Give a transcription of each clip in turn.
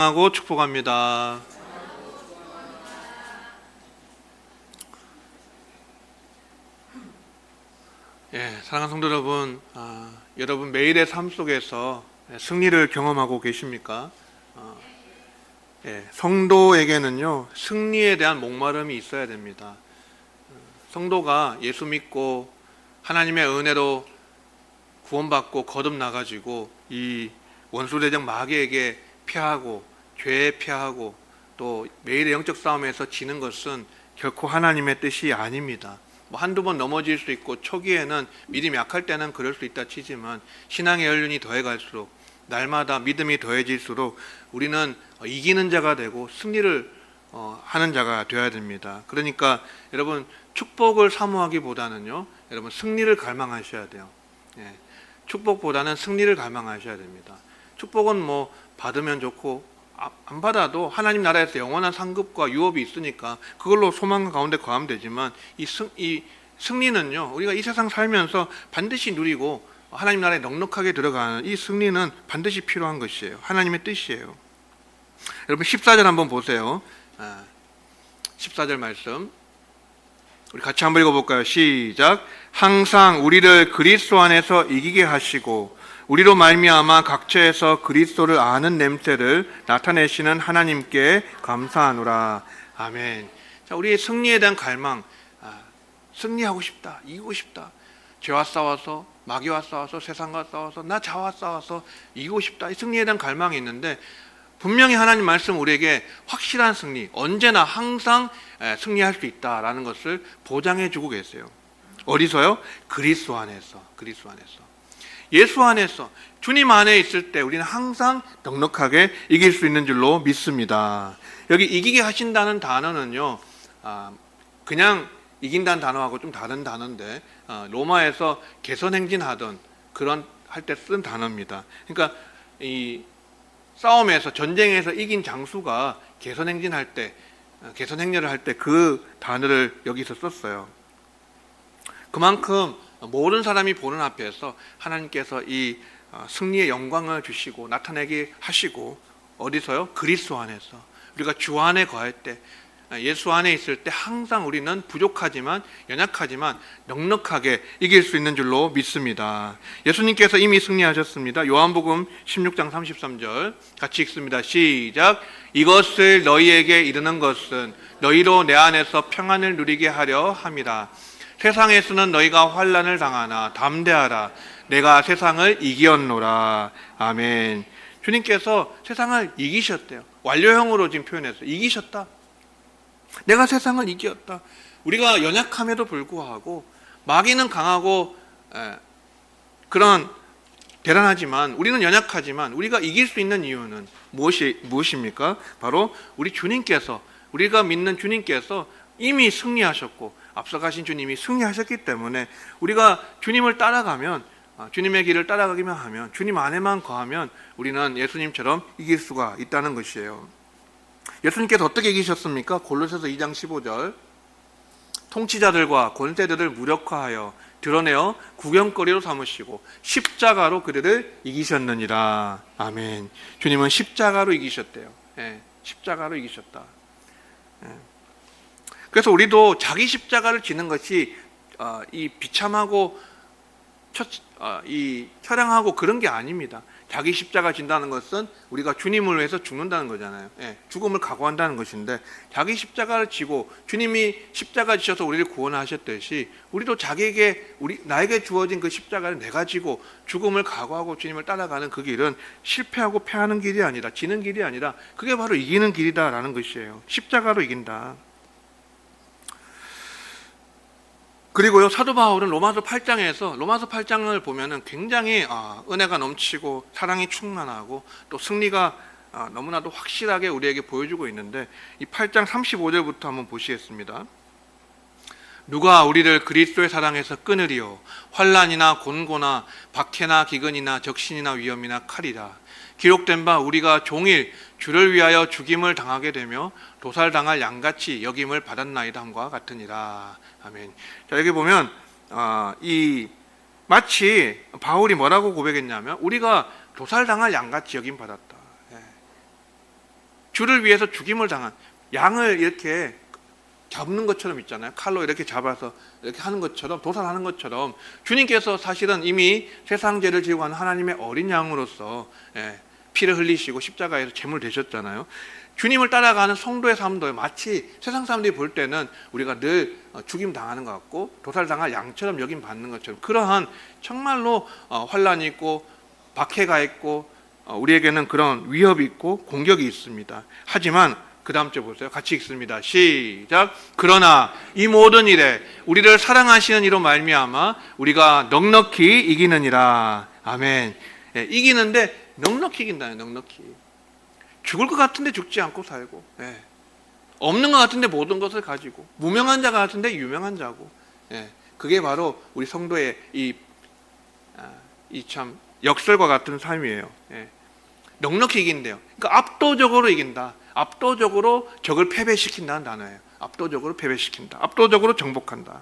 하고 축복합니다. 사랑하는 성도 여러분, 여러분 매일의 삶 속에서 승리를 경험하고 계십니까? 성도에게는요, 승리에 대한 목마름이 있어야 됩니다. 성도가 예수 믿고 하나님의 은혜로 구원받고 거듭나가지고 이 원수대적 마귀에게 피하고 죄에 피하고 또 매일의 영적 싸움에서 지는 것은 결코 하나님의 뜻이 아닙니다. 한두 번 넘어질 수 있고 초기에는 믿음이 약할 때는 그럴 수 있다 치지만 신앙의 연륜이 더해갈수록 날마다 믿음이 더해질수록 우리는 이기는 자가 되고 승리를 하는 자가 되어야 됩니다. 그러니까 여러분 축복을 사모하기보다는요, 여러분 승리를 갈망하셔야 돼요. 축복보다는 승리를 갈망하셔야 됩니다. 축복은 받으면 좋고 안 받아도 하나님 나라에서 영원한 상급과 유업이 있으니까 그걸로 소망 가운데 거하면 되지만 이 승리는요, 우리가 이 세상 살면서 반드시 누리고 하나님 나라에 넉넉하게 들어가는 이 승리는 반드시 필요한 것이에요. 하나님의 뜻이에요. 여러분 14절 한번 보세요. 14절 말씀 우리 같이 한번 읽어볼까요? 시작. 항상 우리를 그리스도 안에서 이기게 하시고 우리로 말미암아 각처에서 그리스도를 아는 냄새를 나타내시는 하나님께 감사하노라. 아멘. 자, 우리의 승리에 대한 갈망, 승리하고 싶다, 이기고 싶다. 죄와 싸워서, 마귀와 싸워서, 세상과 싸워서, 나 자와 싸워서 이기고 싶다. 이 승리에 대한 갈망이 있는데 분명히 하나님 말씀 우리에게 확실한 승리, 언제나 항상 승리할 수 있다라는 것을 보장해 주고 계세요. 어디서요? 그리스도 안에서. 그리스도 안에서. 예수 안에서 주님 안에 있을 때 우리는 항상 넉넉하게 이길 수 있는 줄로 믿습니다. 여기 이기게 하신다는 단어는요, 그냥 이긴다는 단어하고 좀 다른 단어인데 로마에서 개선행진하던 그런 할 때 쓴 단어입니다. 그러니까 이 싸움에서 전쟁에서 이긴 장수가 개선행진할 때, 개선행렬을 할 때 그 단어를 여기서 썼어요. 그만큼 모든 사람이 보는 앞에서 하나님께서 이 승리의 영광을 주시고 나타내게 하시고 어디서요? 그리스도 안에서 우리가 주 안에 거할 때 예수 안에 있을 때 항상 우리는 부족하지만 연약하지만 넉넉하게 이길 수 있는 줄로 믿습니다. 예수님께서 이미 승리하셨습니다. 요한복음 16장 33절 같이 읽습니다. 시작. 이것을 너희에게 이르는 것은 너희로 내 안에서 평안을 누리게 하려 함이라. 세상에서는 너희가 환난을 당하나 담대하라. 내가 세상을 이기었노라. 아멘. 주님께서 세상을 이기셨대요. 완료형으로 지금 표현했어요. 이기셨다. 내가 세상을 이겼다. 우리가 연약함에도 불구하고 마귀는 강하고 그런 대단하지만 우리는 연약하지만 우리가 이길 수 있는 이유는 무엇입니까? 바로 우리 주님께서, 우리가 믿는 주님께서 이미 승리하셨고 앞서가신 주님이 승리하셨기 때문에 우리가 주님을 따라가면, 주님의 길을 따라가기만 하면, 주님 안에만 거하면 우리는 예수님처럼 이길 수가 있다는 것이에요. 예수님께서 어떻게 이기셨습니까? 골로새서 2장 15절 통치자들과 권세들을 무력화하여 드러내어 구경거리로 삼으시고 십자가로 그들을 이기셨느니라. 아멘. 주님은 십자가로 이기셨대요. 십자가로 이기셨다. 그래서 우리도 자기 십자가를 지는 것이 이 비참하고 이 처량하고 그런 게 아닙니다. 자기 십자가 진다는 것은 우리가 주님을 위해서 죽는다는 거잖아요. 죽음을 각오한다는 것인데 자기 십자가를 지고 주님이 십자가 지셔서 우리를 구원하셨듯이 우리도 나에게 주어진 그 십자가를 내가 지고 죽음을 각오하고 주님을 따라가는 그 길은 실패하고 패하는 길이 아니라 지는 길이 아니라 그게 바로 이기는 길이다라는 것이에요. 십자가로 이긴다. 그리고요, 사도 바울은 로마서 8장을 보면은 굉장히 은혜가 넘치고 사랑이 충만하고 또 승리가 너무나도 확실하게 우리에게 보여주고 있는데 이 8장 35절부터 한번 보시겠습니다. 누가 우리를 그리스도의 사랑에서 끊으리요? 환난이나 곤고나 박해나 기근이나 적신이나 위험이나 칼이라. 기록된 바 우리가 종일 주를 위하여 죽임을 당하게 되며 도살당할 양같이 여김을 받았나이다 함과 같으니라. 아멘. 자, 여기 보면 마치 바울이 뭐라고 고백했냐면 우리가 도살당할 양같이 여김 받았다. 주를 위해서 죽임을 당한 양을 이렇게 잡는 것처럼 있잖아요. 칼로 이렇게 잡아서 이렇게 하는 것처럼, 도살하는 것처럼 주님께서 사실은 이미 세상 죄를 지고 가는 하나님의 어린 양으로서 피를 흘리시고 십자가에서 제물 되셨잖아요. 주님을 따라가는 성도의 삶도 마치 세상 사람들이 볼 때는 우리가 늘 죽임 당하는 것 같고 도살당할 양처럼 여김 받는 것처럼 그러한 정말로 환란이 있고 박해가 있고 우리에게는 그런 위협이 있고 공격이 있습니다. 하지만 그 다음 절 보세요. 같이 읽습니다. 시작. 그러나 이 모든 일에 우리를 사랑하시는 이로 말미암아 우리가 넉넉히 이기느니라. 아멘. 이기는데 넉넉히 이긴다요. 넉넉히. 죽을 것 같은데 죽지 않고 살고, 없는 것 같은데 모든 것을 가지고, 무명한 자 같은데 유명한 자고, 그게 바로 우리 성도의 이 참 역설과 같은 삶이에요. 넉넉히 이긴대요. 그러니까 압도적으로 이긴다. 압도적으로 적을 패배시킨다는 단어예요. 압도적으로 패배시킨다. 압도적으로 정복한다.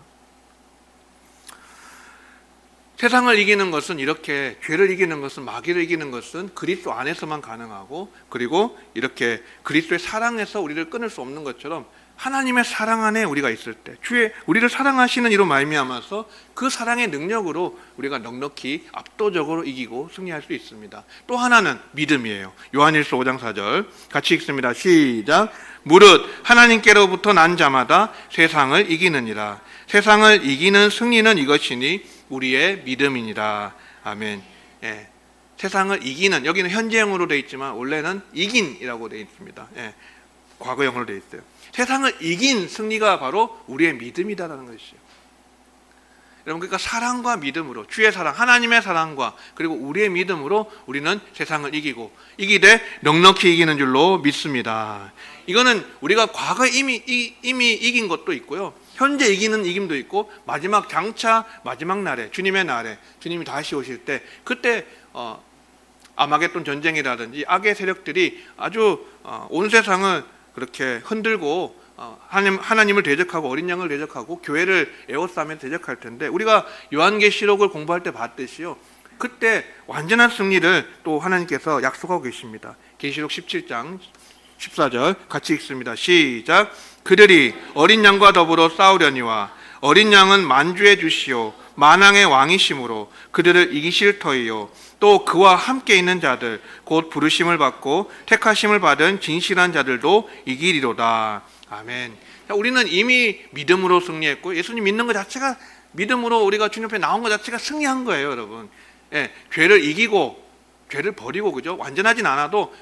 세상을 이기는 것은 이렇게 죄를 이기는 것은 마귀를 이기는 것은 그리스도 안에서만 가능하고 그리고 이렇게 그리스도의 사랑에서 우리를 끊을 수 없는 것처럼 하나님의 사랑 안에 우리가 있을 때 주의 우리를 사랑하시는 이로 말미암아서 그 사랑의 능력으로 우리가 넉넉히 압도적으로 이기고 승리할 수 있습니다. 또 하나는 믿음이에요. 요한일서 5장 4절 같이 읽습니다. 시작. 무릇 하나님께로부터 난 자마다 세상을 이기느니라. 세상을 이기는 승리는 이것이니 우리의 믿음이니라. 아멘. 세상을 이기는, 여기는 현재형으로 되어 있지만 원래는 이긴이라고 되어 있습니다. 과거형으로 되어 있어요. 세상을 이긴 승리가 바로 우리의 믿음이다라는 것이죠. 여러분, 그러니까 사랑과 믿음으로, 주의 사랑, 하나님의 사랑과 그리고 우리의 믿음으로 우리는 세상을 이기고 이기되 넉넉히 이기는 줄로 믿습니다. 이거는 우리가 과거에 이미 이긴 것도 있고요, 현재 이기는 이김도 있고, 마지막 장차 마지막 날에, 주님의 날에, 주님이 다시 오실 때, 그때 아마겟돈 전쟁이라든지 악의 세력들이 아주 온 세상을 그렇게 흔들고 하나님을 대적하고 어린 양을 대적하고 교회를 에워싸며 대적할 텐데, 우리가 요한계시록을 공부할 때 봤듯이요, 그때 완전한 승리를 또 하나님께서 약속하고 계십니다. 계시록 17장 14절 같이 읽습니다. 시작. 그들이 어린 양과 더불어 싸우려니와 어린 양은 만주의 주시오 만왕의 왕이심으로 그들을 이기실 터이요 또 그와 함께 있는 자들 곧 부르심을 받고 택하심을 받은 진실한 자들도 이기리로다. 아멘. 우리는 이미 믿음으로 승리했고, 예수님 믿는 것 자체가, 믿음으로 우리가 주님 앞에 나온 것 자체가 승리한 거예요, 여러분. 죄를 이기고 죄를 버리고, 그죠? 완전하진 않아도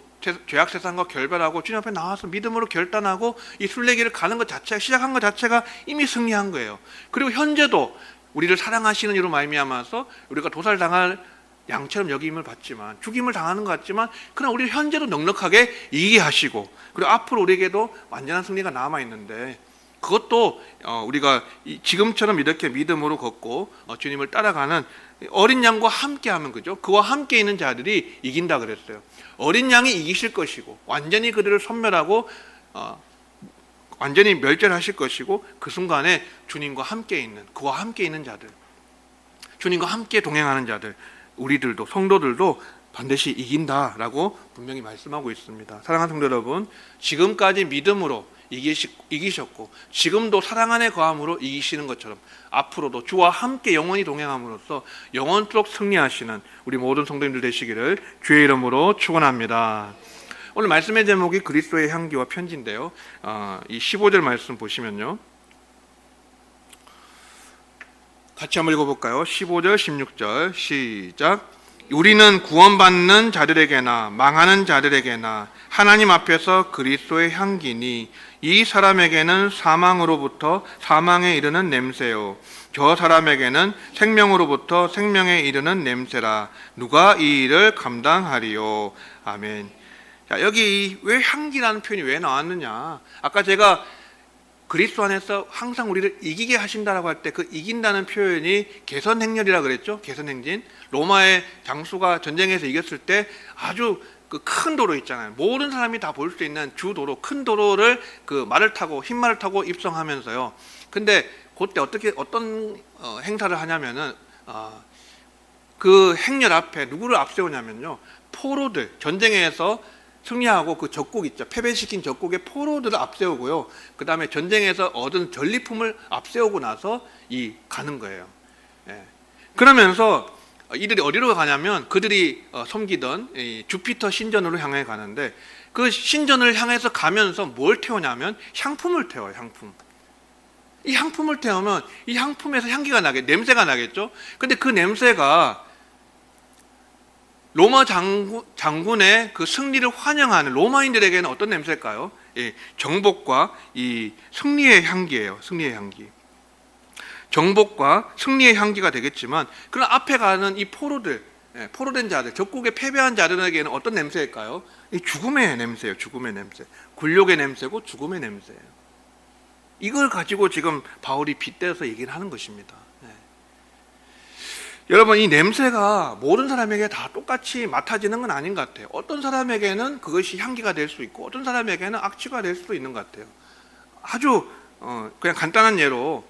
죄악 세상과 결별하고 주님 앞에 나와서 믿음으로 결단하고 이 순례길을 가는 것 자체가, 시작한 것 자체가 이미 승리한 거예요. 그리고 현재도 우리를 사랑하시는 이로 말미암아서 우리가 도살당할 양처럼 여김을 받지만, 죽임을 당하는 것 같지만, 그러나 우리 현재도 넉넉하게 이기게 하시고, 그리고 앞으로 우리에게도 완전한 승리가 남아 있는데, 그것도 우리가 지금처럼 이렇게 믿음으로 걷고 주님을 따라가는 어린 양과 함께하면, 그죠? 그와 함께 있는 자들이 이긴다 그랬어요. 어린 양이 이기실 것이고 완전히 그들을 섬멸하고 완전히 멸절하실 것이고, 그 순간에 주님과 함께 있는, 그와 함께 있는 자들, 주님과 함께 동행하는 자들, 우리들도, 성도들도 반드시 이긴다라고 분명히 말씀하고 있습니다. 사랑하는 성도 여러분, 지금까지 믿음으로 이기셨고 지금도 사랑 안에 거함으로 이기시는 것처럼 앞으로도 주와 함께 영원히 동행함으로써 영원토록 승리하시는 우리 모든 성도님들 되시기를 주의 이름으로 축원합니다. 오늘 말씀의 제목이 그리스도의 향기와 편지인데요, 이 15절 말씀 보시면요, 같이 한번 읽어볼까요? 15절 16절 시작. 우리는 구원받는 자들에게나 망하는 자들에게나 하나님 앞에서 그리스도의 향기니 이 사람에게는 사망으로부터 사망에 이르는 냄새요 저 사람에게는 생명으로부터 생명에 이르는 냄새라. 누가 이 일을 감당하리요. 아멘. 자, 여기 왜 향기라는 표현이 왜 나왔느냐? 아까 제가 그리스도 안에서 항상 우리를 이기게 하신다라고 할 때 그 이긴다는 표현이 개선행렬이라 그랬죠. 개선행진. 로마의 장수가 전쟁에서 이겼을 때 아주 그 큰 도로 있잖아요. 모든 사람이 다 볼 수 있는 주 도로, 큰 도로를 그 말을 타고, 흰말을 타고 입성하면서요. 근데 그때 어떤 행사를 하냐면은 그 행렬 앞에 누구를 앞세우냐면요, 포로들, 전쟁에서 승리하고 그 적국 있죠. 패배시킨 적국의 포로들을 앞세우고요. 그 다음에 전쟁에서 얻은 전리품을 앞세우고 나서 가는 거예요. 예. 그러면서 이들이 어디로 가냐면 그들이 섬기던 주피터 신전으로 향해 가는데, 그 신전을 향해서 가면서 뭘 태우냐면 향품을 태워요. 향품. 이 향품을 태우면 이 향품에서 향기가 냄새가 나겠죠. 근데 그 냄새가 로마 장군의 그 승리를 환영하는 로마인들에게는 어떤 냄새일까요? 정복과 이 승리의 향기예요. 승리의 향기. 정복과 승리의 향기가 되겠지만, 그런 앞에 가는 이 포로들, 포로된 자들, 적국에 패배한 자들에게는 어떤 냄새일까요? 이 죽음의 냄새예요. 죽음의 냄새. 굴욕의 냄새고 죽음의 냄새예요. 이걸 가지고 지금 바울이 빗대서 얘기를 하는 것입니다. 여러분, 이 냄새가 모든 사람에게 다 똑같이 맡아지는 건 아닌 것 같아요. 어떤 사람에게는 그것이 향기가 될 수 있고 어떤 사람에게는 악취가 될 수도 있는 것 같아요. 아주 그냥 간단한 예로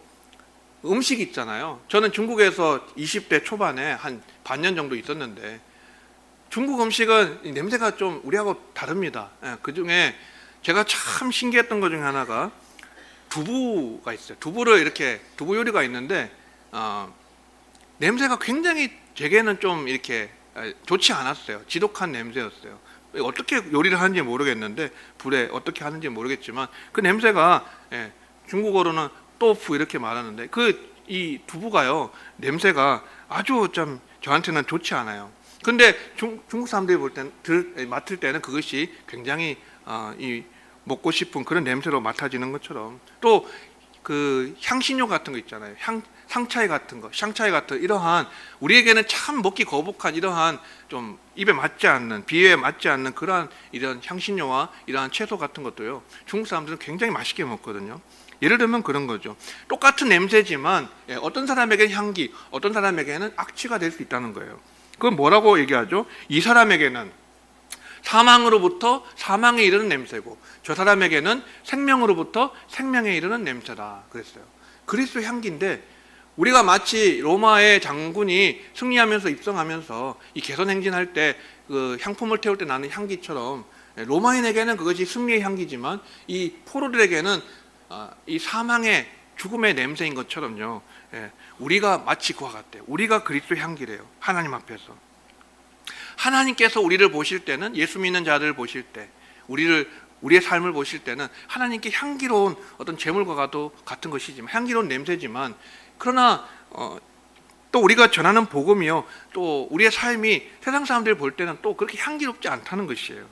음식 있잖아요. 저는 중국에서 20대 초반에 한 반년 정도 있었는데, 중국 음식은 냄새가 좀 우리하고 다릅니다. 그 중에 제가 참 신기했던 것 중에 하나가 두부가 있어요. 두부 요리가 있는데 냄새가 굉장히 제게는 좀 이렇게 좋지 않았어요. 지독한 냄새였어요. 어떻게 요리를 하는지 모르겠는데, 불에 어떻게 하는지 모르겠지만 그 냄새가, 중국어로는 또프 이렇게 말하는데, 이 두부가요, 냄새가 아주 좀 저한테는 좋지 않아요. 근데 중국 사람들이 맡을 때는 그것이 굉장히 먹고 싶은 그런 냄새로 맡아지는 것처럼, 또 그 향신료 같은 거 있잖아요. 상차이 같은 거, 샹차이 같은 이러한 우리에게는 참 먹기 거북한 이러한 좀 입에 맞지 않는, 비위에 맞지 않는 그러한 이런 향신료와 이러한 채소 같은 것도요, 중국 사람들은 굉장히 맛있게 먹거든요. 예를 들면 그런 거죠. 똑같은 냄새지만 어떤 사람에게는 향기, 어떤 사람에게는 악취가 될 수 있다는 거예요. 그건 뭐라고 얘기하죠? 이 사람에게는 사망으로부터 사망에 이르는 냄새고, 저 사람에게는 생명으로부터 생명에 이르는 냄새다 그랬어요. 그리스도 향기인데, 우리가 마치 로마의 장군이 승리하면서 입성하면서 이 개선 행진할 때 그 향품을 태울 때 나는 향기처럼, 로마인에게는 그것이 승리의 향기지만 이 포로들에게는 이 사망의 죽음의 냄새인 것처럼요, 우리가 마치 그와 같대요. 우리가 그리스도의 향기래요. 하나님 앞에서. 하나님께서 우리를 보실 때는, 예수 믿는 자들을 보실 때, 우리의 삶을 보실 때는 하나님께 향기로운 어떤 제물과도 같은 것이지만, 향기로운 냄새지만, 그러나 또 우리가 전하는 복음이요, 또 우리의 삶이 세상 사람들이 볼 때는 또 그렇게 향기롭지 않다는 것이에요.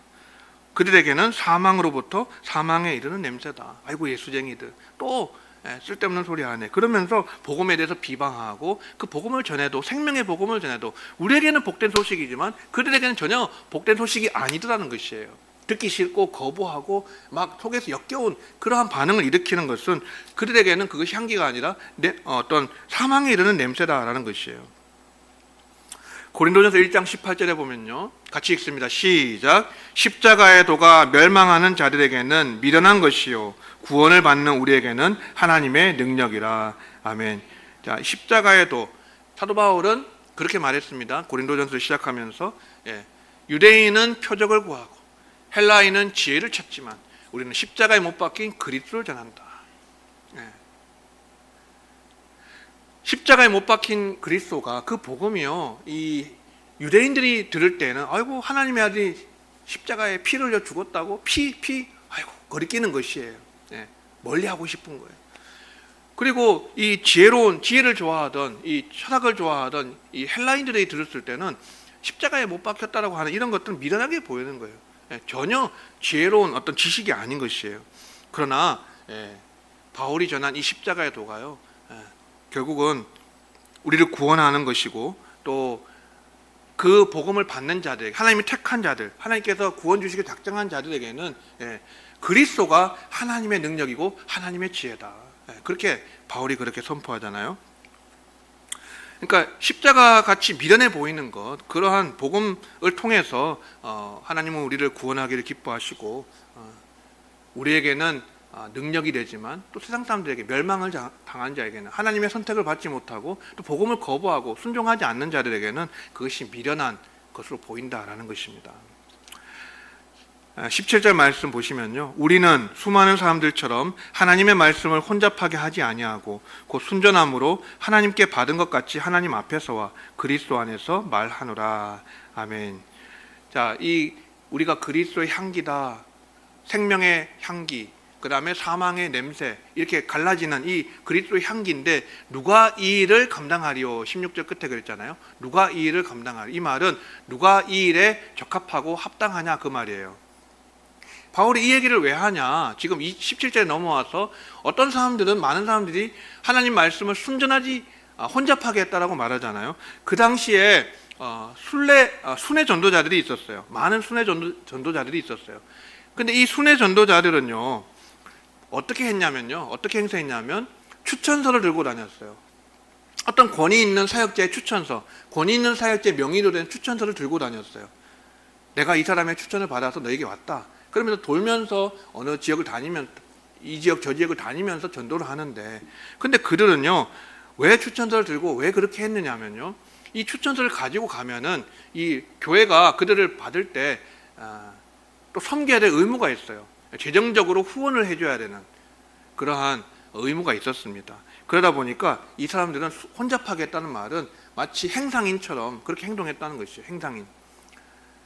그들에게는 사망으로부터 사망에 이르는 냄새다. 아이고 예수쟁이들, 또 쓸데없는 소리 하네. 그러면서 복음에 대해서 비방하고, 그 복음을 전해도, 생명의 복음을 전해도 우리에게는 복된 소식이지만 그들에게는 전혀 복된 소식이 아니더라는 것이에요. 듣기 싫고 거부하고 막 속에서 역겨운 그러한 반응을 일으키는 것은 그들에게는 그것이 향기가 아니라 어떤 사망에 이르는 냄새다라는 것이에요. 고린도전서 1장 18절에 보면요, 같이 읽습니다. 시작. 십자가의 도가 멸망하는 자들에게는 미련한 것이요 구원을 받는 우리에게는 하나님의 능력이라. 아멘. 자, 십자가의 도, 사도 바울은 그렇게 말했습니다. 고린도전서를 시작하면서 유대인은 표적을 구하고 헬라인은 지혜를 찾지만 우리는 십자가에 못 박힌 그리스도를 전한다. 십자가에 못 박힌 그리스도가, 그 복음이요, 이 유대인들이 들을 때는 아이고 하나님의 아들이 십자가에 피를 흘려 죽었다고, 아이고 거리끼는 것이에요. 멀리하고 싶은 거예요. 그리고 이 지혜를 좋아하던, 이 철학을 좋아하던 이 헬라인들이 들었을 때는 십자가에 못 박혔다라고 하는 이런 것들은 미련하게 보이는 거예요. 전혀 지혜로운 어떤 지식이 아닌 것이에요. 그러나 바울이 전한 이 십자가의 도가요, 결국은 우리를 구원하는 것이고, 또 그 복음을 받는 자들, 하나님이 택한 자들, 하나님께서 구원 주시기 작정한 자들에게는 그리스도가 하나님의 능력이고 하나님의 지혜다. 그렇게 바울이 그렇게 선포하잖아요. 그러니까 십자가 같이 미련해 보이는 것, 그러한 복음을 통해서 하나님은 우리를 구원하기를 기뻐하시고, 우리에게는 능력이 되지만 또 세상 사람들에게, 멸망을 당한 자에게는, 하나님의 선택을 받지 못하고 또 복음을 거부하고 순종하지 않는 자들에게는 그것이 미련한 것으로 보인다라는 것입니다. 17절 말씀 보시면요, 우리는 수많은 사람들처럼 하나님의 말씀을 혼잡하게 하지 아니하고 곧 순전함으로 하나님께 받은 것 같이 하나님 앞에서와 그리스도 안에서 말하노라. 아멘. 자, 이 우리가 그리스도의 향기다, 생명의 향기, 그 다음에 사망의 냄새, 이렇게 갈라지는 이 그리스도의 향기인데 누가 이 일을 감당하리요? 16절 끝에 그랬잖아요. 누가 이 일을 감당하리? 이 말은 누가 이 일에 적합하고 합당하냐 그 말이에요. 바울이 이 얘기를 왜 하냐? 지금 17절에 넘어와서 어떤 사람들은, 많은 사람들이 하나님 말씀을 순전하지 혼잡하게 했다라고 말하잖아요. 그 당시에 순회 전도자들이 있었어요. 많은 순회 전도자들이 있었어요. 근데 이 순회 전도자들은요, 어떻게 했냐면요, 어떻게 행세했냐면 추천서를 들고 다녔어요. 어떤 권위 있는 사역자의 추천서, 권위 있는 사역자의 명의로 된 추천서를 들고 다녔어요. 내가 이 사람의 추천을 받아서 너에게 왔다. 그러면서 돌면서 어느 지역을 다니면, 이 지역 저 지역을 다니면서 전도를 하는데, 근데 그들은요, 왜 추천서를 들고 왜 그렇게 했느냐면요, 이 추천서를 가지고 가면은 이 교회가 그들을 받을 때 또 섬겨야 될 의무가 있어요. 재정적으로 후원을 해줘야 되는 그러한 의무가 있었습니다. 그러다 보니까 이 사람들은 혼잡하게 했다는 말은 마치 행상인처럼 그렇게 행동했다는 것이죠. 행상인,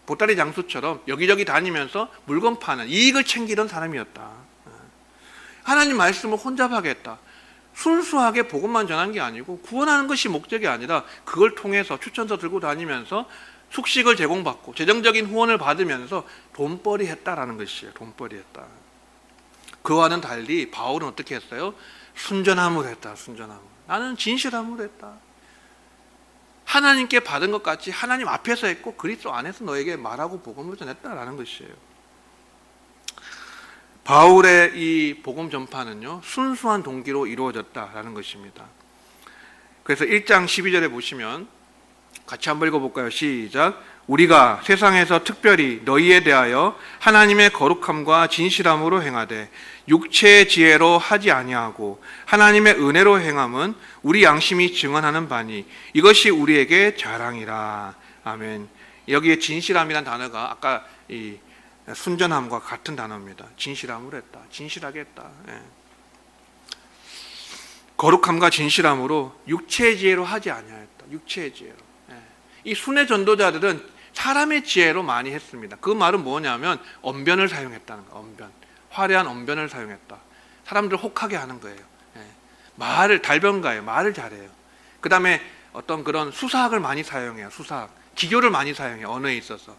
보따리 장수처럼 여기저기 다니면서 물건 파는, 이익을 챙기던 사람이었다. 하나님 말씀을 혼잡하게 했다. 순수하게 복음만 전한 게 아니고 구원하는 것이 목적이 아니라 그걸 통해서 추천서 들고 다니면서 숙식을 제공받고 재정적인 후원을 받으면서 돈벌이 했다라는 것이에요. 돈벌이 했다. 그와는 달리 바울은 어떻게 했어요? 순전함으로 했다. 순전함으로. 나는 진실함으로 했다. 하나님께 받은 것 같이 하나님 앞에서 했고 그리스도 안에서 너에게 말하고 복음을 전했다라는 것이에요. 바울의 이 복음 전파는요, 순수한 동기로 이루어졌다라는 것입니다. 그래서 1장 12절에 보시면 같이 한번 읽어볼까요? 시작. 우리가 세상에서 특별히 너희에 대하여 하나님의 거룩함과 진실함으로 행하되 육체의 지혜로 하지 아니하고 하나님의 은혜로 행함은 우리 양심이 증언하는 바니 이것이 우리에게 자랑이라. 아멘. 여기에 진실함이란 단어가 아까 이 순전함과 같은 단어입니다. 진실함으로 했다. 진실하게 했다. 예. 거룩함과 진실함으로 육체의 지혜로 하지 아니하였다. 육체의 지혜로. 이 순회 전도자들은 사람의 지혜로 많이 했습니다. 그 말은 뭐냐면 언변을 사용했다는 거예요. 언변, 화려한 언변을 사용했다. 사람들을 혹하게 하는 거예요. 말을 달변가예요. 말을 잘해요. 그 다음에 어떤 그런 수사학을 많이 사용해요. 수사학, 기교를 많이 사용해요. 언어에 있어서.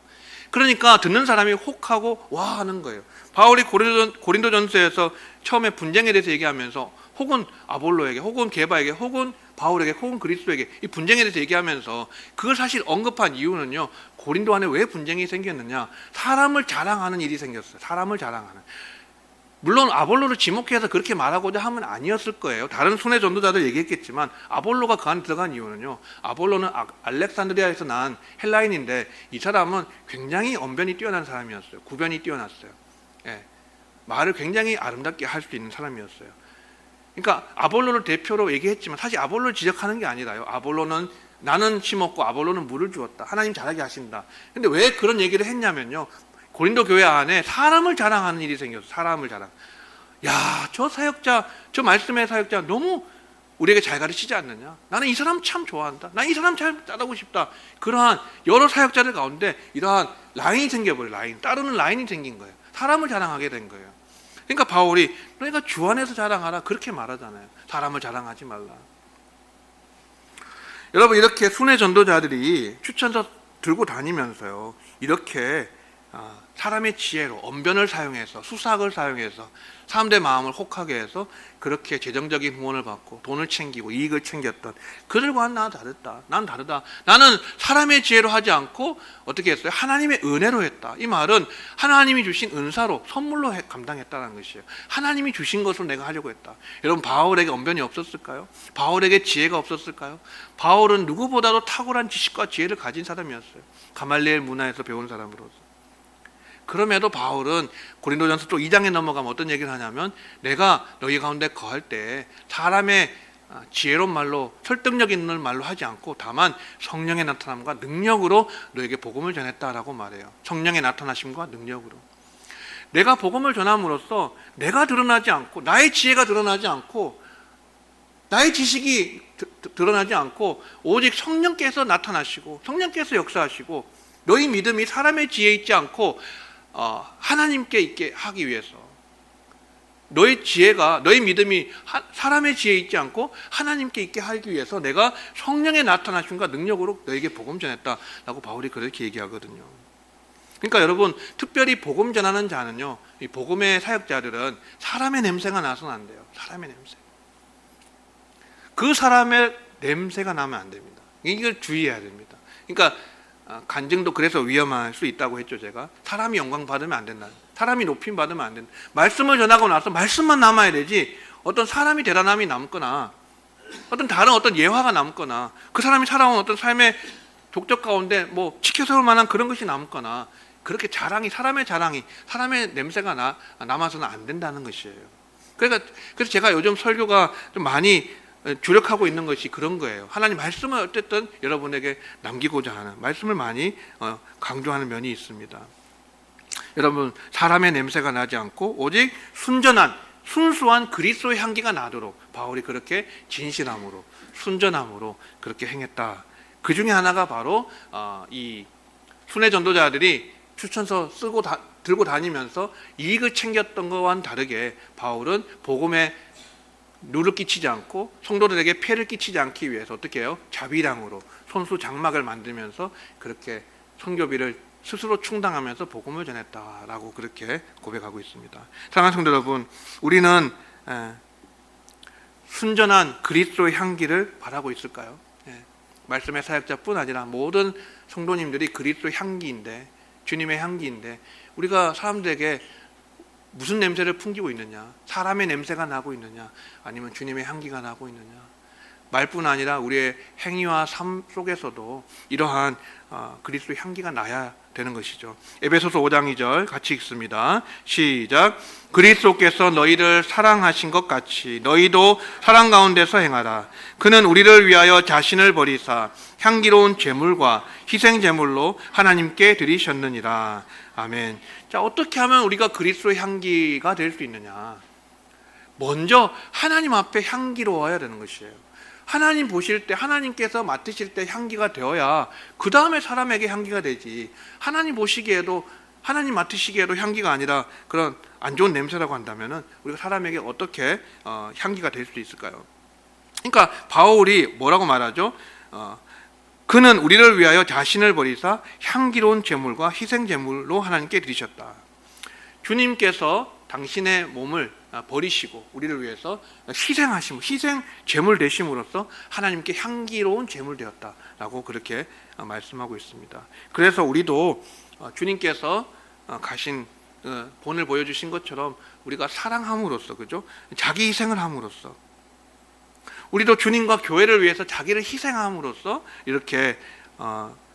그러니까 듣는 사람이 혹하고 와 하는 거예요. 바울이 고린도전서에서 처음에 분쟁에 대해서 얘기하면서 혹은 아볼로에게, 혹은 게바에게, 혹은 바울에게, 혹은 그리스도에게 이 분쟁에 대해서 얘기하면서 그걸 사실 언급한 이유는요, 고린도 안에 왜 분쟁이 생겼느냐, 사람을 자랑하는 일이 생겼어요. 사람을 자랑하는. 물론 아볼로를 지목해서 그렇게 말하고자 하면 아니었을 거예요. 다른 순회 전도자들 얘기했겠지만 아볼로가 그 안에 들어간 이유는요, 아볼로는 알렉산드리아에서 난 헬라인인데 이 사람은 굉장히 언변이 뛰어난 사람이었어요. 구변이 뛰어났어요. 예. 말을 굉장히 아름답게 할 수 있는 사람이었어요. 그러니까 아볼로를 대표로 얘기했지만 사실 아볼로를 지적하는 게 아니라요, 아볼로는 나는 심었고 아볼로는 물을 주었다. 하나님 잘하게 하신다. 근데 왜 그런 얘기를 했냐면요, 고린도 교회 안에 사람을 자랑하는 일이 생겼어. 사람을 자랑. 야, 저 사역자, 저 말씀의 사역자 너무 우리에게 잘 가르치지 않느냐. 나는 이 사람 참 좋아한다. 난 이 사람 잘 따르고 싶다. 그러한 여러 사역자들 가운데 이러한 라인이 생겨버려요. 라인. 따르는 라인이 생긴 거예요. 사람을 자랑하게 된 거예요. 그러니까 바울이 너희가 주 안에서 자랑하라 그렇게 말하잖아요. 사람을 자랑하지 말라. 여러분, 이렇게 순회 전도자들이 추천서 들고 다니면서요, 이렇게 사람의 지혜로 언변을 사용해서, 수사학을 사용해서 사람들의 마음을 혹하게 해서 그렇게 재정적인 후원을 받고 돈을 챙기고 이익을 챙겼던 그들과는 나 다르다. 난 다르다. 나는 사람의 지혜로 하지 않고 어떻게 했어요? 하나님의 은혜로 했다. 이 말은 하나님이 주신 은사로, 선물로 감당했다는 것이에요. 하나님이 주신 것으로 내가 하려고 했다. 여러분, 바울에게 언변이 없었을까요? 바울에게 지혜가 없었을까요? 바울은 누구보다도 탁월한 지식과 지혜를 가진 사람이었어요. 가말리엘 문화에서 배운 사람으로서. 그럼에도 바울은 고린도전서 또 2장에 넘어가면 어떤 얘기를 하냐면, 내가 너희 가운데 거할 때 사람의 지혜로운 말로, 설득력 있는 말로 하지 않고 다만 성령의 나타남과 능력으로 너에게 복음을 전했다라고 말해요. 성령의 나타나심과 능력으로. 내가 복음을 전함으로써 내가 드러나지 않고 나의 지혜가 드러나지 않고 나의 지식이 드러나지 않고 오직 성령께서 나타나시고 성령께서 역사하시고 너희 믿음이 사람의 지혜에 있지 않고 하나님께 있게 하기 위해서 너희 지혜가 너희 믿음이 사람의 지혜에 있지 않고 하나님께 있게 하기 위해서 내가 성령의 나타나심과 능력으로 너에게 복음 전했다라고 바울이 그렇게 얘기하거든요. 그러니까 여러분 특별히 복음 전하는 자는요, 이 복음의 사역자들은 사람의 냄새가 나서는 안 돼요. 사람의 냄새. 그 사람의 냄새가 나면 안 됩니다. 이걸 주의해야 됩니다. 그러니까 간증도 그래서 위험할 수 있다고 했죠. 제가 사람이 영광 받으면 안 된다. 사람이 높임 받으면 안 된다. 말씀을 전하고 나서 말씀만 남아야 되지 어떤 사람이 대단함이 남거나 어떤 예화가 남거나 그 사람이 살아온 어떤 삶의 족적 가운데 뭐 지켜세울 만한 그런 것이 남거나 그렇게 사람의 자랑이 사람의 냄새가 남아서는 안 된다는 것이에요. 그래서 제가 요즘 설교가 좀 많이 주력하고 있는 것이 그런 거예요. 하나님 말씀을 어쨌든 여러분에게 남기고자 하는 말씀을 많이 강조하는 면이 있습니다. 여러분 사람의 냄새가 나지 않고 오직 순수한 그리스도의 향기가 나도록 바울이 그렇게 진실함으로 순전함으로 그렇게 행했다. 그 중에 하나가 바로 이 순회 전도자들이 추천서 들고 다니면서 이익을 챙겼던 것과는 다르게 바울은 복음에 누를 끼치지 않고 성도들에게 폐를 끼치지 않기 위해서 어떻게 해요? 자비량으로 손수 장막을 만들면서 그렇게 선교비를 스스로 충당하면서 복음을 전했다라고 그렇게 고백하고 있습니다. 사랑하는 성도 여러분, 우리는 순전한 그리스도의 향기를 바라고 있을까요? 말씀의 사역자뿐 아니라 모든 성도님들이 그리스도의 향기인데, 주님의 향기인데 우리가 사람들에게 무슨 냄새를 풍기고 있느냐? 사람의 냄새가 나고 있느냐? 아니면 주님의 향기가 나고 있느냐? 말뿐 아니라 우리의 행위와 삶 속에서도 이러한 그리스도의 향기가 나야 되는 것이죠. 에베소서 5장 2절 같이 읽습니다. 시작. 그리스도께서 너희를 사랑하신 것 같이 너희도 사랑 가운데서 행하라. 그는 우리를 위하여 자신을 버리사 향기로운 제물과 희생 제물로 하나님께 드리셨느니라. 아멘. 자, 어떻게 하면 우리가 그리스도의 향기가 될 수 있느냐? 먼저 하나님 앞에 향기로워야 되는 것이에요. 하나님 보실 때, 하나님께서 맡으실 때 향기가 되어야 그 다음에 사람에게 향기가 되지. 하나님 보시기에도, 하나님 맡으시기에도 향기가 아니라 그런 안 좋은 냄새라고 한다면 우리가 사람에게 어떻게 향기가 될 수 있을까요? 그러니까 바울이 뭐라고 말하죠? 그는 우리를 위하여 자신을 버리사 향기로운 제물과 희생 제물로 하나님께 드리셨다. 주님께서 당신의 몸을 버리시고 우리를 위해서 희생 제물 되심으로써 하나님께 향기로운 제물 되었다라고 그렇게 말씀하고 있습니다. 그래서 우리도 주님께서 가신 본을 보여주신 것처럼 우리가 사랑함으로써, 그죠? 자기 희생을 함으로써 우리도 주님과 교회를 위해서 자기를 희생함으로써 이렇게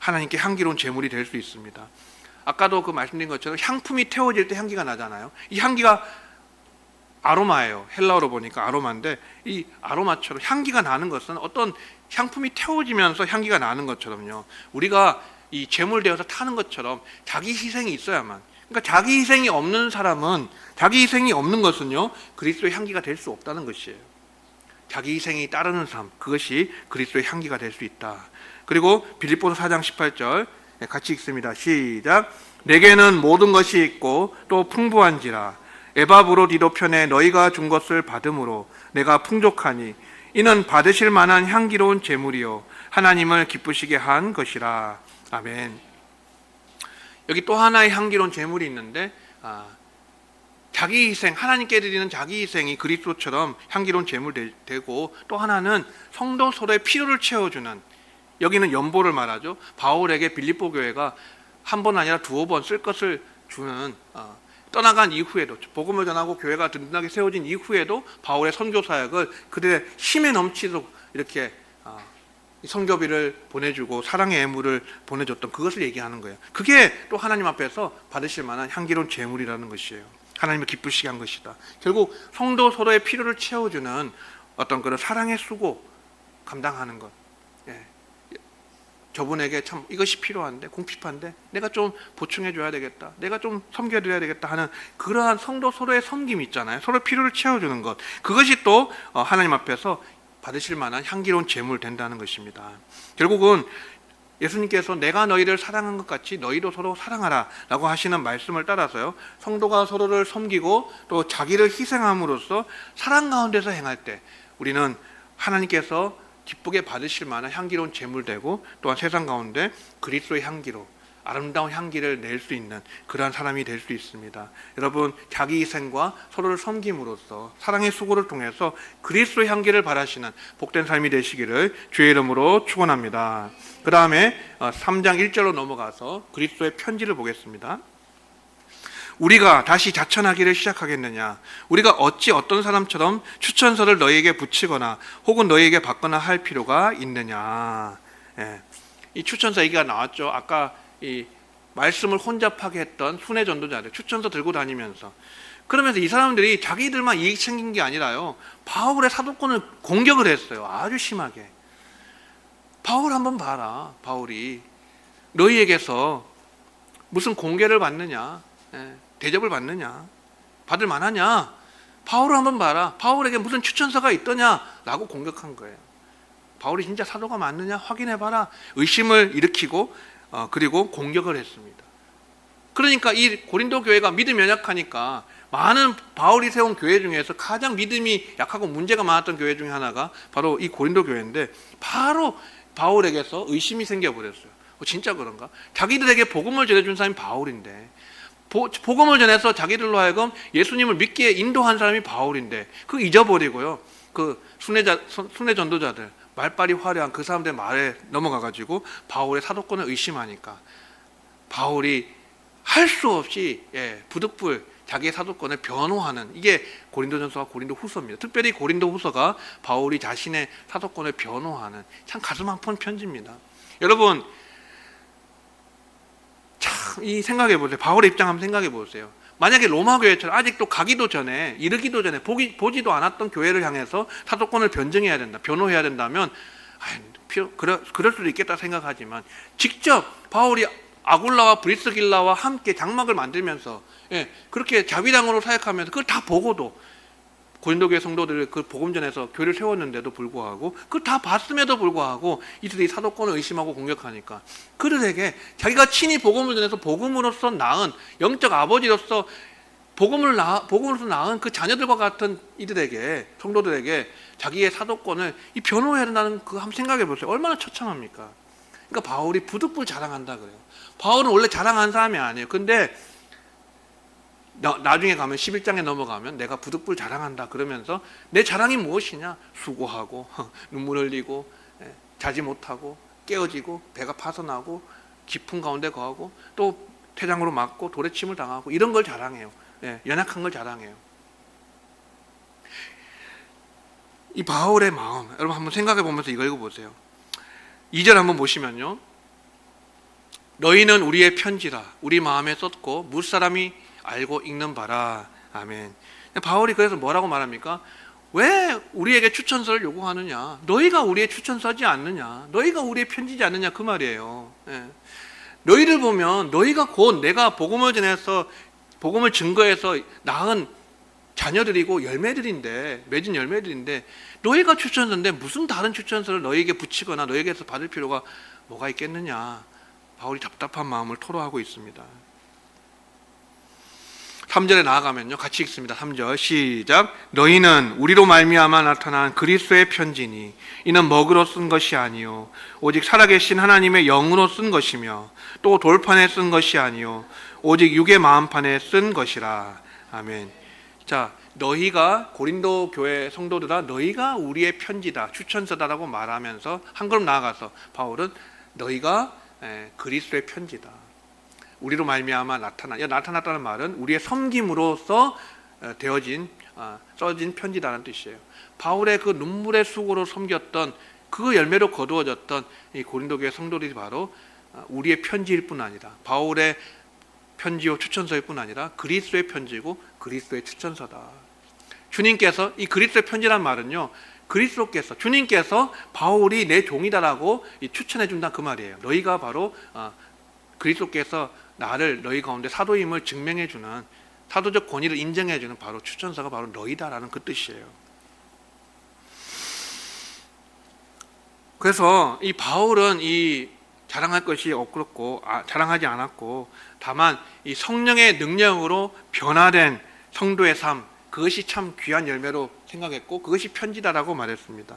하나님께 향기로운 제물이 될 수 있습니다. 아까도 그 말씀드린 것처럼 향품이 태워질 때 향기가 나잖아요. 이 향기가 아로마예요. 헬라어로 보니까 아로마인데 이 아로마처럼 향기가 나는 것은 어떤 향품이 태워지면서 향기가 나는 것처럼요. 우리가 이 제물되어서 타는 것처럼 자기 희생이 있어야만. 그러니까 자기 희생이 없는 사람은, 자기 희생이 없는 것은요, 그리스도의 향기가 될 수 없다는 것이에요. 자기 희생이 따르는 삶, 그것이 그리스도의 향기가 될 수 있다. 그리고 빌립보서 4장 18절 같이 읽습니다. 시작. 내게는 모든 것이 있고 또 풍부한지라 에바브로디도 편에 너희가 준 것을 받음으로 내가 풍족하니 이는 받으실 만한 향기로운 제물이요 하나님을 기쁘시게 한 것이라. 아멘. 여기 또 하나의 향기로운 제물이 있는데 자기 희생, 하나님께 드리는 자기 희생이 그리스도처럼 향기로운 제물 되고, 또 하나는 성도 서로의 필요를 채워주는, 여기는 연보를 말하죠. 바울에게 빌립보 교회가 한 번 아니라 두어 번 쓸 것을 주는, 떠나간 이후에도, 복음을 전하고 교회가 든든하게 세워진 이후에도 바울의 선교 사역을 그들의 힘에 넘치도록 이렇게 선교비를 보내주고 사랑의 애물을 보내줬던 그것을 얘기하는 거예요. 그게 또 하나님 앞에서 받으실 만한 향기로운 제물이라는 것이에요. 하나님을 기쁘시게 한 것이다. 결국 성도 서로의 필요를 채워주는 어떤 그런 사랑의 수고 감당하는 것. 저분에게 참 이것이 필요한데 궁핍한데 내가 좀 보충해 줘야 되겠다, 내가 좀 섬겨 드려야 되겠다 하는 그러한 성도 서로의 섬김이 있잖아요. 서로 필요를 채워주는 것, 그것이 또 하나님 앞에서 받으실 만한 향기로운 제물 된다는 것입니다. 결국은 예수님께서 내가 너희를 사랑한 것 같이 너희도 서로 사랑하라 라고 하시는 말씀을 따라서요, 성도가 서로를 섬기고 또 자기를 희생함으로써 사랑 가운데서 행할 때 우리는 하나님께서 기쁘게 받으실 만한 향기로운 제물되고 또한 세상 가운데 그리스도의 향기로 아름다운 향기를 낼 수 있는 그러한 사람이 될 수 있습니다. 여러분, 자기 희생과 서로를 섬김으로써 사랑의 수고를 통해서 그리스도의 향기를 바라시는 복된 삶이 되시기를 주의 이름으로 축원합니다. 그 다음에 3장 1절로 넘어가서 그리스도의 편지를 보겠습니다. 우리가 다시 자천하기를 시작하겠느냐? 우리가 어찌 어떤 사람처럼 추천서를 너희에게 붙이거나 혹은 너희에게 받거나 할 필요가 있느냐? 예. 이 추천서 얘기가 나왔죠. 아까 이 말씀을 혼잡하게 했던 순회 전도자들 추천서 들고 다니면서, 그러면서 이 사람들이 자기들만 이익 챙긴 게 아니라요, 바울의 사도권을 공격을 했어요. 아주 심하게. 바울 한번 봐라. 바울이 너희에게서 무슨 공개를 받느냐, 대접을 받느냐, 받을 만하냐, 바울을 한번 봐라. 바울에게 무슨 추천서가 있더냐라고 공격한 거예요. 바울이 진짜 사도가 맞느냐 확인해봐라. 의심을 일으키고 그리고 공격을 했습니다. 그러니까 이 고린도 교회가 믿음이 연약하니까 많은 바울이 세운 교회 중에서 가장 믿음이 약하고 문제가 많았던 교회 중에 하나가 바로 이 고린도 교회인데, 바로 바울에게서 의심이 생겨버렸어요. 진짜 그런가? 자기들에게 복음을 전해준 사람이 바울인데, 복음을 전해서 자기들로 하여금 예수님을 믿게 인도한 사람이 바울인데 그거 잊어버리고요, 그 순회 전도자들 말빨이 화려한 그 사람들 말에 넘어가가지고 바울의 사도권을 의심하니까 바울이 할 수 없이 부득불 자기의 사도권을 변호하는, 이게 고린도전서와 고린도후서입니다. 특별히 고린도후서가 바울이 자신의 사도권을 변호하는 참 가슴 아픈 편지입니다. 여러분, 참 이 생각해 보세요. 바울의 입장 한번 생각해 보세요. 만약에 로마 교회처럼 아직도 가기도 전에, 이르기도 전에 보지도 않았던 교회를 향해서 사도권을 변증해야 된다, 변호해야 된다면 그럴 수도 있겠다 생각하지만, 직접 바울이 아굴라와 브리스길라와 함께 장막을 만들면서 그렇게 자비당으로 사역하면서 그걸 다 보고도, 고린도 교회 성도들을 그 복음 전에서 교회를 세웠는데도 불구하고, 그걸 다 봤음에도 불구하고 이들이 사도권을 의심하고 공격하니까 그들에게 자기가 친히 복음을 전해서 복음으로서 낳은 영적 아버지로서 복음으로서 낳은 그 자녀들과 같은 이들에게, 성도들에게 자기의 사도권을 이 변호해야 된다는 그 한번 생각해 보세요. 얼마나 처참합니까? 그러니까 바울이 부득불 자랑한다 그래요. 바울은 원래 자랑하는 사람이 아니에요. 근데 나중에 가면 11장에 넘어가면 내가 부득불 자랑한다 그러면서, 내 자랑이 무엇이냐? 수고하고 눈물 흘리고 자지 못하고 깨어지고 배가 파선하고 깊은 가운데 거하고 또 태장으로 맞고 돌에 침을 당하고 이런 걸 자랑해요. 연약한 걸 자랑해요. 이 바울의 마음, 여러분 한번 생각해 보면서 이거 읽어보세요. 2절 한번 보시면요, 너희는 우리의 편지라 우리 마음에 썼고 무사람이 알고 읽는 바라. 아멘. 바울이 그래서 뭐라고 말합니까? 왜 우리에게 추천서를 요구하느냐? 너희가 우리의 추천서지 않느냐? 너희가 우리의 편지지 않느냐? 그 말이에요. 너희를 보면 너희가 곧 내가 복음을 전해서 복음을 증거해서 낳은 자녀들이고 열매들인데, 맺은 열매들인데, 너희가 추천서인데 무슨 다른 추천서를 너희에게 붙이거나 너희에게서 받을 필요가 뭐가 있겠느냐? 바울이 답답한 마음을 토로하고 있습니다. 3절에 나아가면요, 같이 읽습니다. 3절 시작. 너희는 우리로 말미암아 나타난 그리스도의 편지니 이는 먹으로 쓴 것이 아니요 오직 살아계신 하나님의 영으로 쓴 것이며 또 돌판에 쓴 것이 아니요 오직 육의 마음판에 쓴 것이라. 아멘. 자, 너희가, 고린도 교회 성도들아, 너희가 우리의 편지다, 추천서다라고 말하면서 한 걸음 나아가서 바울은 너희가 그리스도의 편지다, 우리로 말미암아 나타났다는 말은 우리의 섬김으로써 되어진 써진 편지다라는 뜻이에요. 바울의 그 눈물의 수고로 섬겼던 그 열매로 거두어졌던 이 고린도 교회 성도들이 바로 우리의 편지일 뿐 아니라, 바울의 편지요 추천서일 뿐 아니라 그리스도의 편지고 그리스도의 추천서다. 주님께서 이 그리스도의 편지란 말은요, 그리스도께서 주님께서 바울이 내 종이다라고 추천해 준다 그 말이에요. 너희가 바로 그리스도께서 나를 너희 가운데 사도임을 증명해 주는 사도적 권위를 인정해 주는 바로 추천서가 바로 너희다라는 그 뜻이에요. 그래서 이 바울은 이 자랑할 것이 없고 자랑하지 않았고, 다만 이 성령의 능력으로 변화된 성도의 삶, 그것이 참 귀한 열매로 생각했고 그것이 편지다라고 말했습니다.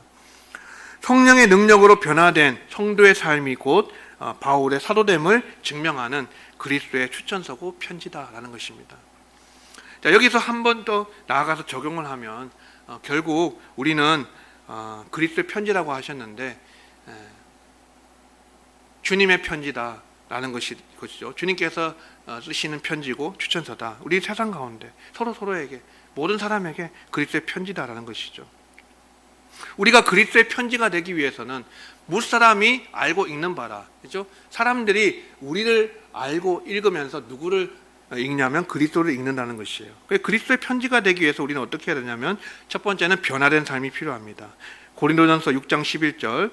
성령의 능력으로 변화된 성도의 삶이 곧 바울의 사도됨을 증명하는 그리스도의 추천서고 편지다라는 것입니다. 자, 여기서 한 번 더 나아가서 적용을 하면 결국 우리는 그리스도의 편지라고 하셨는데 주님의 편지다라는 것이죠. 주님께서 쓰시는 편지고 추천서다. 우리 세상 가운데 서로에게, 모든 사람에게 그리스도의 편지다라는 것이죠. 우리가 그리스도의 편지가 되기 위해서는 무사람이 알고 읽는 바라, 그렇죠? 사람들이 우리를 알고 읽으면서 누구를 읽냐면 그리스도를 읽는다는 것이에요. 그리스도의 편지가 되기 위해서 우리는 어떻게 해야 되냐면 첫 번째는 변화된 삶이 필요합니다. 고린도전서 6장 11절,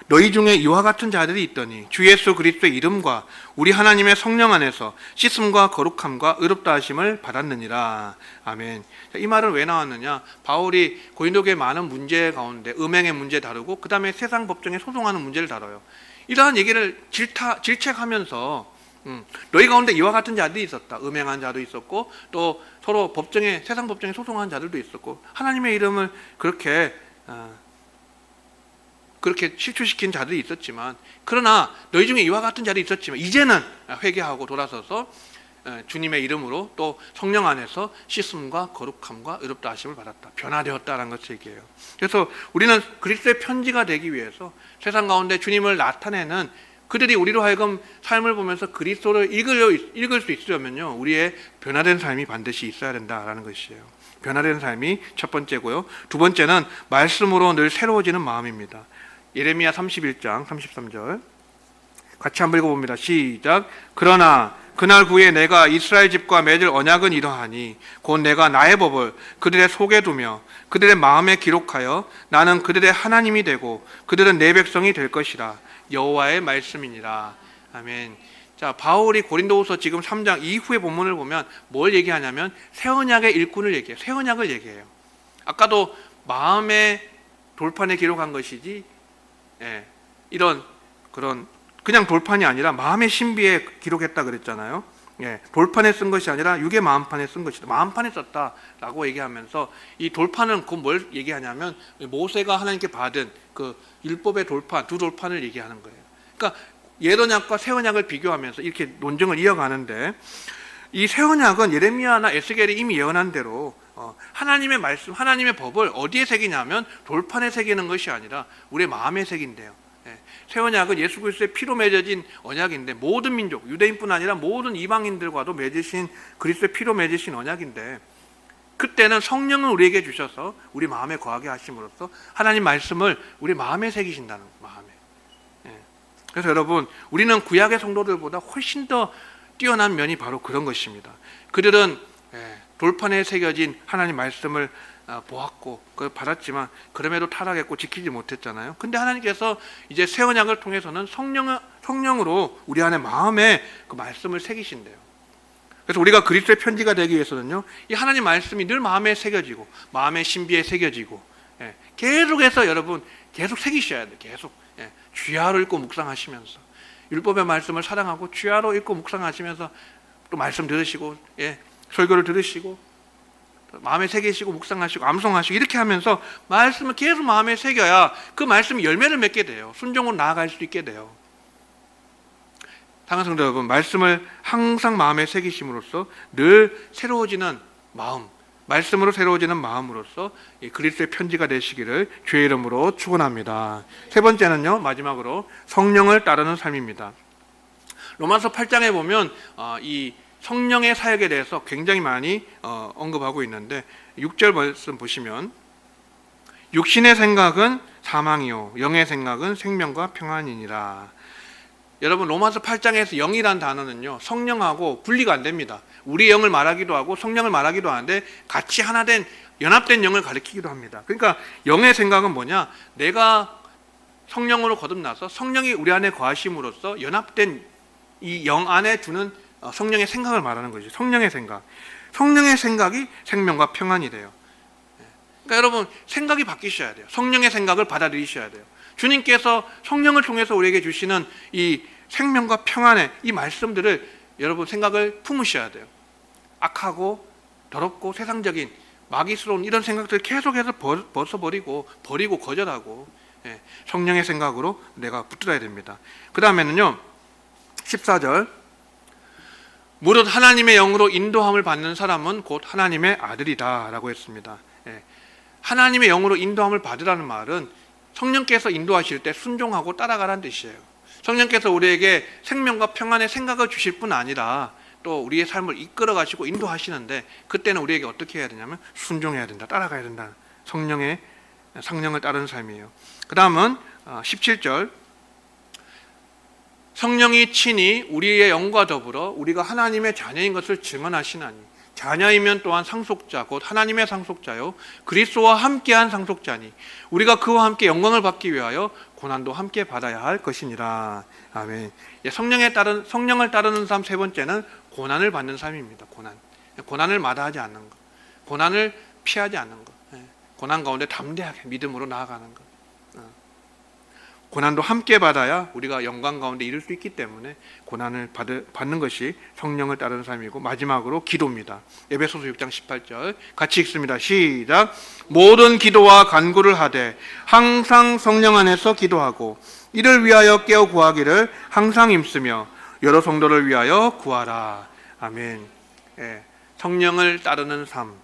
너희 중에 이와 같은 자들이 있더니 주 예수 그리스도의 이름과 우리 하나님의 성령 안에서 씻음과 거룩함과 의롭다 하심을 받았느니라. 아멘. 이 말은 왜 나왔느냐? 바울이 고린도교의 많은 문제 가운데 음행의 문제 다루고 그 다음에 세상 법정에 소송하는 문제를 다뤄요. 이러한 얘기를 질책하면서 너희 가운데 이와 같은 자들이 있었다. 음행한 자도 있었고 또 서로 세상 법정에 소송한 자들도 있었고 하나님의 이름을 그렇게 실추시킨 자들이 있었지만, 그러나 너희 중에 이와 같은 자들이 있었지만 이제는 회개하고 돌아서서 주님의 이름으로 또 성령 안에서 씻음과 거룩함과 의롭다 하심을 받았다. 변화되었다라는 것을 얘기해요. 그래서 우리는 그리스도의 편지가 되기 위해서 세상 가운데 주님을 나타내는 그들이 우리로 하여금 삶을 보면서 그리스도를 읽을 수 있으려면요, 우리의 변화된 삶이 반드시 있어야 된다라는 것이에요. 변화된 삶이 첫 번째고요. 두 번째는 말씀으로 늘 새로워지는 마음입니다. 예레미야 31장 33절 같이 한번 읽어봅니다. 시작. 그러나 그날 후에 내가 이스라엘 집과 맺을 언약은 이러하니 곧 내가 나의 법을 그들의 속에 두며 그들의 마음에 기록하여 나는 그들의 하나님이 되고 그들은 내 백성이 될 것이라. 여호와의 말씀이니라. 아멘. 자, 바울이 고린도후서 지금 3장 이후의 본문을 보면 뭘 얘기하냐면 새 언약의 일꾼을 얘기해요. 새 언약을 얘기해요. 아까도 마음의 돌판에 기록한 것이지, 이런 그런 그냥 돌판이 아니라 마음의 신비에 기록했다 그랬잖아요. 돌판에 쓴 것이 아니라 육의 마음판에 쓴 것이다. 마음판에 썼다라고 얘기하면서 이 돌판은 뭘 얘기하냐면 모세가 하나님께 받은 그 율법의 돌판, 두 돌판을 얘기하는 거예요. 그러니까 옛 언약과 새 언약을 비교하면서 이렇게 논쟁을 이어가는데, 이 새 언약은 예레미야나 에스겔이 이미 예언한 대로 하나님의 말씀, 하나님의 법을 어디에 새기냐면 돌판에 새기는 것이 아니라 우리의 마음에 새긴대요. 새 언약은 예수 그리스도의 피로 맺어진 언약인데 모든 민족, 유대인뿐 아니라 모든 이방인들과도 맺으신 그리스도의 피로 맺으신 언약인데, 그때는 성령을 우리에게 주셔서 우리 마음에 거하게 하심으로써 하나님 말씀을 우리 마음에 새기신다는 마음에. 그래서 여러분, 우리는 구약의 성도들보다 훨씬 더 뛰어난 면이 바로 그런 것입니다. 그들은 돌판에 새겨진 하나님 말씀을 보았고 그걸 받았지만 그럼에도 타락했고 지키지 못했잖아요. 근데 하나님께서 이제 새 언약을 통해서는 성령으로 우리 안에 마음에 그 말씀을 새기신대요. 그래서 우리가 그리스도의 편지가 되기 위해서는요, 이 하나님 말씀이 늘 마음에 새겨지고 마음의 신비에 새겨지고 계속해서 여러분 계속 새기셔야 돼요. 계속 주야로 읽고 묵상하시면서 율법의 말씀을 사랑하고 주야로 읽고 묵상하시면서 또 말씀 들으시고 설교를 들으시고 마음에 새기시고 묵상하시고 암송하시고 이렇게 하면서 말씀을 계속 마음에 새겨야 그 말씀이 열매를 맺게 돼요. 순종으로 나아갈 수 있게 돼요. 사랑하는 성도 여러분, 말씀을 항상 마음에 새기심으로써 늘 새로워지는 마음, 말씀으로 새로워지는 마음으로써 그리스도의 편지가 되시기를 주의 이름으로 축원합니다. 세 번째는요, 마지막으로 성령을 따르는 삶입니다. 로마서 8장에 보면 이 성령의 사역에 대해서 굉장히 많이 언급하고 있는데 6절 말씀 보시면 육신의 생각은 사망이요 영의 생각은 생명과 평안이니라. 여러분, 로마서 8장에서 영이란 단어는요, 성령하고 분리가 안 됩니다. 우리 영을 말하기도 하고 성령을 말하기도 하는데 같이 하나 된 연합된 영을 가리키기도 합니다. 그러니까 영의 생각은 뭐냐? 내가 성령으로 거듭나서 성령이 우리 안에 거하심으로써 연합된 이 영 안에 두는 성령의 생각을 말하는 거죠. 성령의 생각. 성령의 생각이 생명과 평안이 돼요. 그러니까 여러분 생각이 바뀌셔야 돼요. 성령의 생각을 받아들이셔야 돼요. 주님께서 성령을 통해서 우리에게 주시는 이 생명과 평안의 이 말씀들을 여러분 생각을 품으셔야 돼요. 악하고 더럽고 세상적인 마귀스러운 이런 생각들을 계속해서 벗어버리고 버리고 거절하고 성령의 생각으로 내가 붙들어야 됩니다. 그 다음에는요 14절 무릇 하나님의 영으로 인도함을 받는 사람은 곧 하나님의 아들이다 라고 했습니다. 하나님의 영으로 인도함을 받으라는 말은 성령께서 인도하실 때 순종하고 따라가라는 뜻이에요. 성령께서 우리에게 생명과 평안의 생각을 주실 뿐 아니라 또 우리의 삶을 이끌어 가시고 인도하시는데 그때는 우리에게 어떻게 해야 되냐면 순종해야 된다, 따라가야 된다. 성령을 따르는 삶이에요. 그 다음은 17절 성령이 친히 우리의 영과 더불어 우리가 하나님의 자녀인 것을 증언하시나니 자녀이면 또한 상속자 곧 하나님의 상속자요 그리스도와 함께한 상속자니 우리가 그와 함께 영광을 받기 위하여 고난도 함께 받아야 할 것이니라. 아멘. 성령을 따르는 삶 세 번째는 고난을 받는 삶입니다. 고난을 마다하지 않는 것, 고난을 피하지 않는 것, 고난 가운데 담대하게 믿음으로 나아가는 것. 고난도 함께 받아야 우리가 영광 가운데 이룰 수 있기 때문에 고난을 받는 것이 성령을 따르는 삶이고 마지막으로 기도입니다. 에베소서 6장 18절 같이 읽습니다. 시작. 모든 기도와 간구를 하되 항상 성령 안에서 기도하고 이를 위하여 깨어 구하기를 항상 힘쓰며 여러 성도를 위하여 구하라. 아멘. 성령을 따르는 삶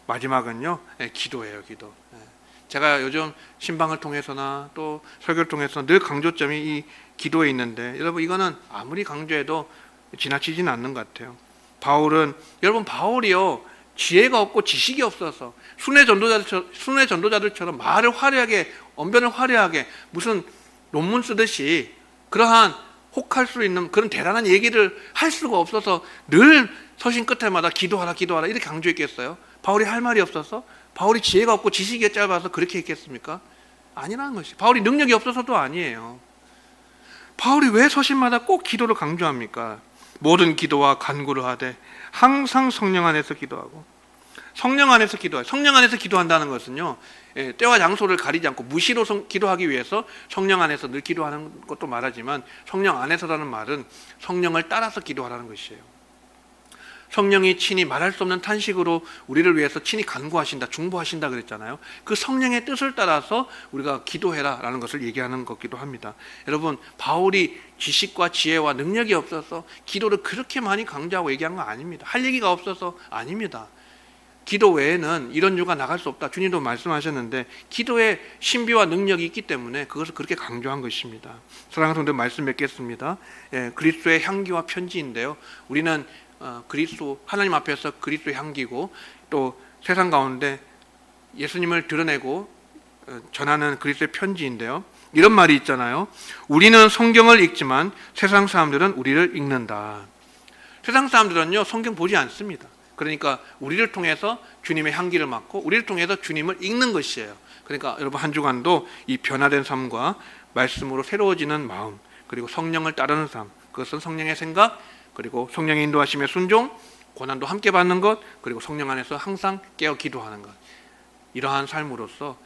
마지막은요 기도예요. 기도. 제가 요즘 신방을 통해서나 또 설교를 통해서 늘 강조점이 이 기도에 있는데 여러분 이거는 아무리 강조해도 지나치지는 않는 것 같아요. 바울이요 지혜가 없고 지식이 없어서 순회 전도자들처럼 말을 화려하게 언변을 화려하게 무슨 논문 쓰듯이 그러한 혹할 수 있는 그런 대단한 얘기를 할 수가 없어서 늘 서신 끝에마다 기도하라 이렇게 강조했겠어요? 바울이 할 말이 없어서? 바울이 지혜가 없고 지식이 짧아서 그렇게 했겠습니까? 아니라는 것이. 바울이 능력이 없어서도 아니에요. 바울이 왜 서신마다 꼭 기도를 강조합니까? 모든 기도와 간구를 하되 항상 성령 안에서 기도하고 성령 안에서 기도한다는 것은요 때와 장소를 가리지 않고 무시로 기도하기 위해서 성령 안에서 늘 기도하는 것도 말하지만 성령 안에서라는 말은 성령을 따라서 기도하라는 것이에요. 성령이 친히 말할 수 없는 탄식으로 우리를 위해서 친히 간구하신다, 중보하신다 그랬잖아요. 그 성령의 뜻을 따라서 우리가 기도해라 라는 것을 얘기하는 것기도 합니다. 여러분 바울이 지식과 지혜와 능력이 없어서 기도를 그렇게 많이 강조하고 얘기한 거 아닙니다. 할 얘기가 없어서 아닙니다. 기도 외에는 이런 유가 나갈 수 없다. 주님도 말씀하셨는데 기도에 신비와 능력이 있기 때문에 그것을 그렇게 강조한 것입니다. 사랑하는 성도들 말씀 맺겠습니다. 그리스도의 향기와 편지인데요. 우리는 그리스도 하나님 앞에서 그리스도의 향기고 또 세상 가운데 예수님을 드러내고 전하는 그리스도의 편지인데요. 이런 말이 있잖아요. 우리는 성경을 읽지만 세상 사람들은 우리를 읽는다. 세상 사람들은요 성경 보지 않습니다. 그러니까 우리를 통해서 주님의 향기를 맡고 우리를 통해서 주님을 읽는 것이에요. 그러니까 여러분 한 주간도 이 변화된 삶과 말씀으로 새로워지는 마음 그리고 성령을 따르는 삶 그것은 성령의 생각 그리고 성령의 인도하심에 순종 고난도 함께 받는 것 그리고 성령 안에서 항상 깨어 기도하는 것 이러한 삶으로서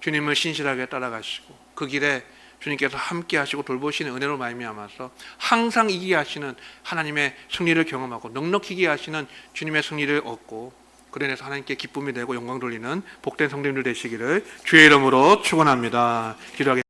주님을 신실하게 따라가시고 그 길에 주님께서 함께 하시고 돌보시는 은혜로 말미암아서 항상 이기게 하시는 하나님의 승리를 경험하고 넉넉히 이기게 하시는 주님의 승리를 얻고 그로 인해서 하나님께 기쁨이 되고 영광 돌리는 복된 성도님들 되시기를 주의 이름으로 축원합니다. 기도하겠습니다.